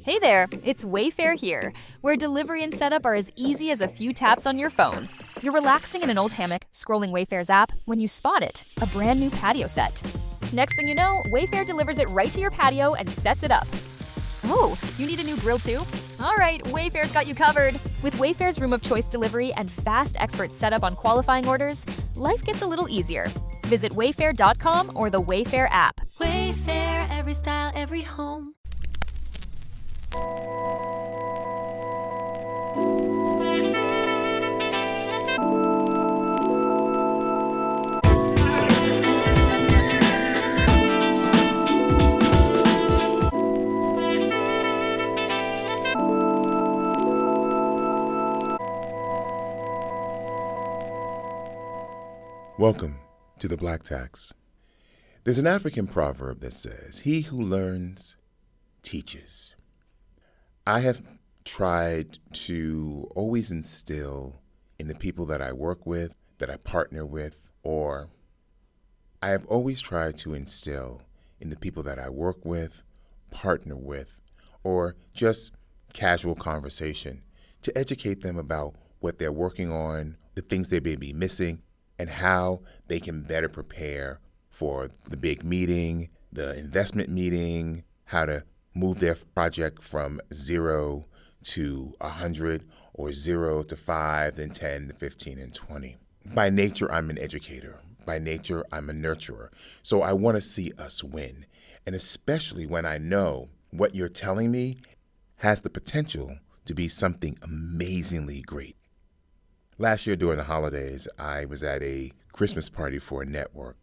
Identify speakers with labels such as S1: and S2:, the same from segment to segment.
S1: Hey there, it's Wayfair here, where delivery and setup are as easy as a few taps on your phone. You're relaxing in an old hammock, scrolling Wayfair's app, when you spot it, a brand new patio set. Next thing you know, Wayfair delivers it right to your patio and sets it up. Oh, you need a new grill too? All right, Wayfair's got you covered. With Wayfair's Room of Choice delivery and fast expert setup on qualifying orders, life gets a little easier. Visit wayfair.com or the Wayfair app.
S2: Wayfair, every style, every home.
S3: Welcome to the Black Tax. There's an African proverb that says, "He who learns teaches." I have tried to always instill in the people that I work with, that I partner with, or I have always tried to instill in the people that I work with, partner with, or just casual conversation to educate them about what they're working on, the things they may be missing, and how they can better prepare for the big meeting, the investment meeting, how to move their project from 0 to 100 or 0 to 5, then 10 to 15 and 20. By nature, I'm an educator. By nature, I'm a nurturer. So I want to see us win. And especially when I know what you're telling me has the potential to be something amazingly great. Last year during the holidays, I was at a Christmas party for a network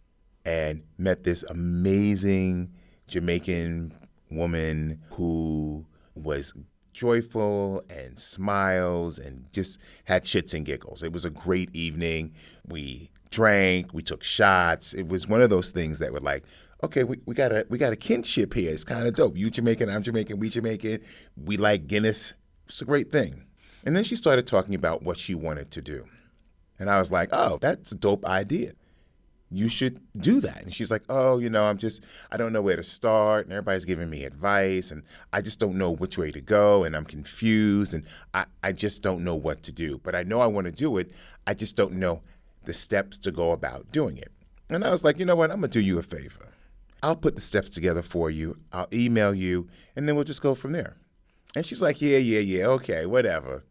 S3: and met this amazing Jamaican woman who was joyful and smiles and just had shits and giggles. It was a great evening. We drank, we took shots. It was one of those things that were like, okay, we got a kinship here. It's kind of dope. You Jamaican, I'm Jamaican, we Jamaican. We like Guinness. It's a great thing. And then she started talking about what she wanted to do. And I was like, oh, that's a dope idea. You should do that. And she's like, oh, I don't know where to start. And everybody's giving me advice. And I just don't know which way to go. And I'm confused. And I just don't know what to do. But I know I want to do it. I just don't know the steps to go about doing it. And I was like, you know what? I'm going to do you a favor. I'll put the steps together for you. I'll email you. And then we'll just go from there. And she's like, yeah, okay, whatever.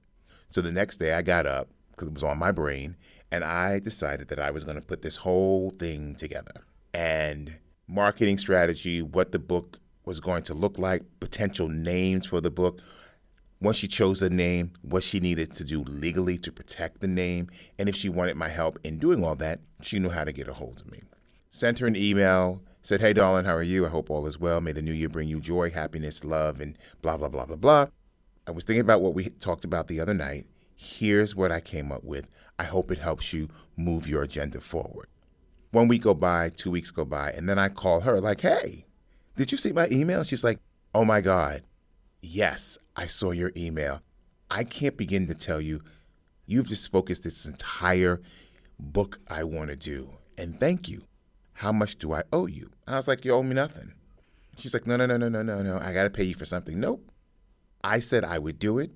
S3: So the next day I got up, because it was on my brain, and I decided that I was going to put this whole thing together. And marketing strategy, what the book was going to look like, potential names for the book. Once she chose a name, what she needed to do legally to protect the name. And if she wanted my help in doing all that, she knew how to get a hold of me. Sent her an email, said, hey, darling, how are you? I hope all is well. May the new year bring you joy, happiness, love, and blah, blah, blah, blah, blah. I was thinking about what we talked about the other night. Here's what I came up with. I hope it helps you move your agenda forward. 1 week go by, 2 weeks go by, and then I call her like, hey, did you see my email? She's like, oh my God, yes, I saw your email. I can't begin to tell you, you've just focused this entire book I want to do. And thank you. How much do I owe you? I was like, you owe me nothing. She's like, no, I got to pay you for something. Nope. I said I would do it.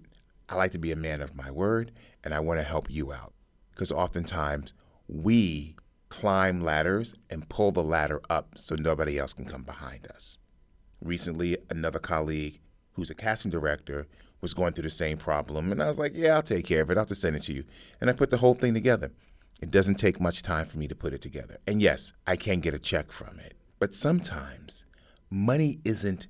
S3: I like to be a man of my word, and I want to help you out. Because oftentimes we climb ladders and pull the ladder up so nobody else can come behind us. Recently, another colleague who's a casting director was going through the same problem, and I was like, yeah, I'll take care of it. I'll just send it to you. And I put the whole thing together. It doesn't take much time for me to put it together. And yes, I can get a check from it. But sometimes money isn't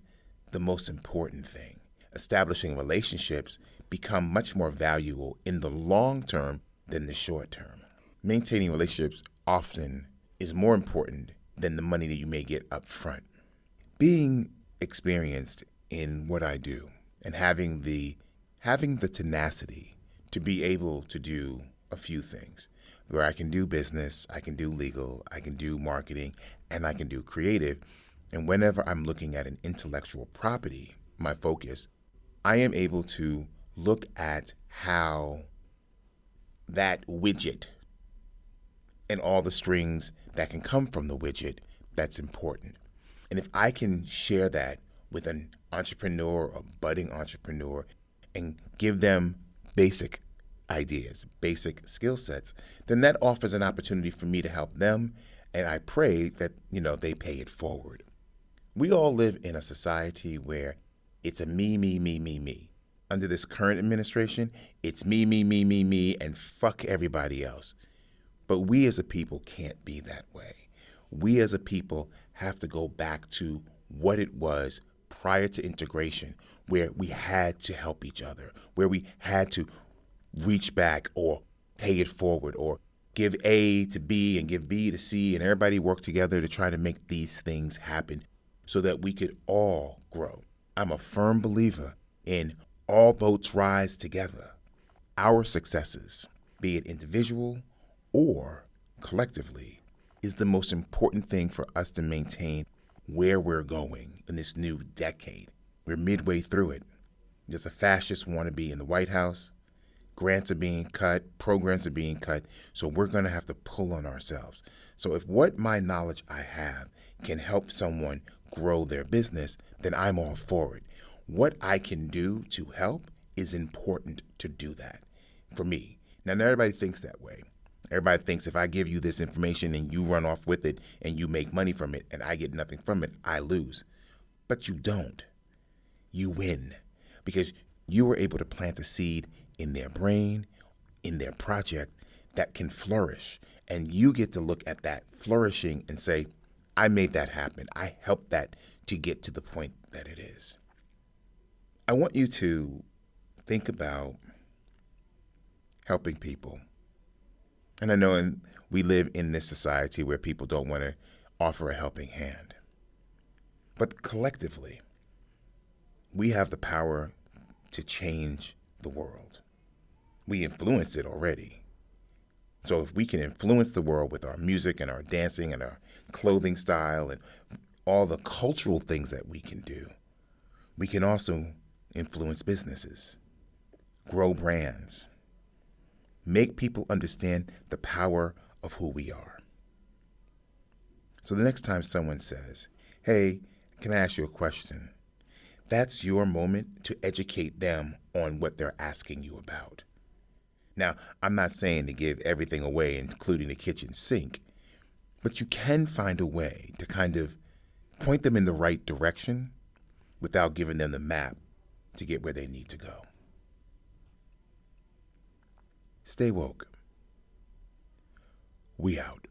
S3: the most important thing. Establishing relationships become much more valuable in the long term than the short term. Maintaining relationships often is more important than the money that you may get up front. Being experienced in what I do and having the tenacity to be able to do a few things, where I can do business, I can do legal, I can do marketing, and I can do creative. And whenever I'm looking at an intellectual property, my focus, I am able to look at how that widget and all the strings that can come from the widget, that's important. And if I can share that with an entrepreneur or budding entrepreneur and give them basic ideas, basic skill sets, then that offers an opportunity for me to help them. And I pray that, they pay it forward. We all live in a society where it's a me, me, me, me, me. Under this current administration, it's me, me, me, me, me, and fuck everybody else. But we as a people can't be that way. We as a people have to go back to what it was prior to integration, where we had to help each other, where we had to reach back or pay it forward or give A to B and give B to C, and everybody work together to try to make these things happen so that we could all grow. I'm a firm believer in all boats rise together. Our successes, be it individual or collectively, is the most important thing for us to maintain where we're going in this new decade. We're midway through it. There's a fascist wannabe in the White House. Grants are being cut, programs are being cut, so we're going to have to pull on ourselves. So if what my knowledge I have can help someone grow their business, then I'm all for it. What I can do to help is important to do that for me. Now, not everybody thinks that way. Everybody thinks if I give you this information and you run off with it and you make money from it and I get nothing from it, I lose. But you don't. You win because you were able to plant a seed in their brain, in their project that can flourish. And you get to look at that flourishing and say, I made that happen. I helped that to get to the point that it is. I want you to think about helping people. And I know we live in this society where people don't want to offer a helping hand. But collectively, we have the power to change the world. We influence it already. So if we can influence the world with our music and our dancing and our clothing style and all the cultural things that we can do, we can also influence businesses, grow brands, make people understand the power of who we are. So the next time someone says, hey, can I ask you a question? That's your moment to educate them on what they're asking you about. Now, I'm not saying to give everything away, including the kitchen sink, but you can find a way to kind of point them in the right direction without giving them the map to get where they need to go. Stay woke. We out.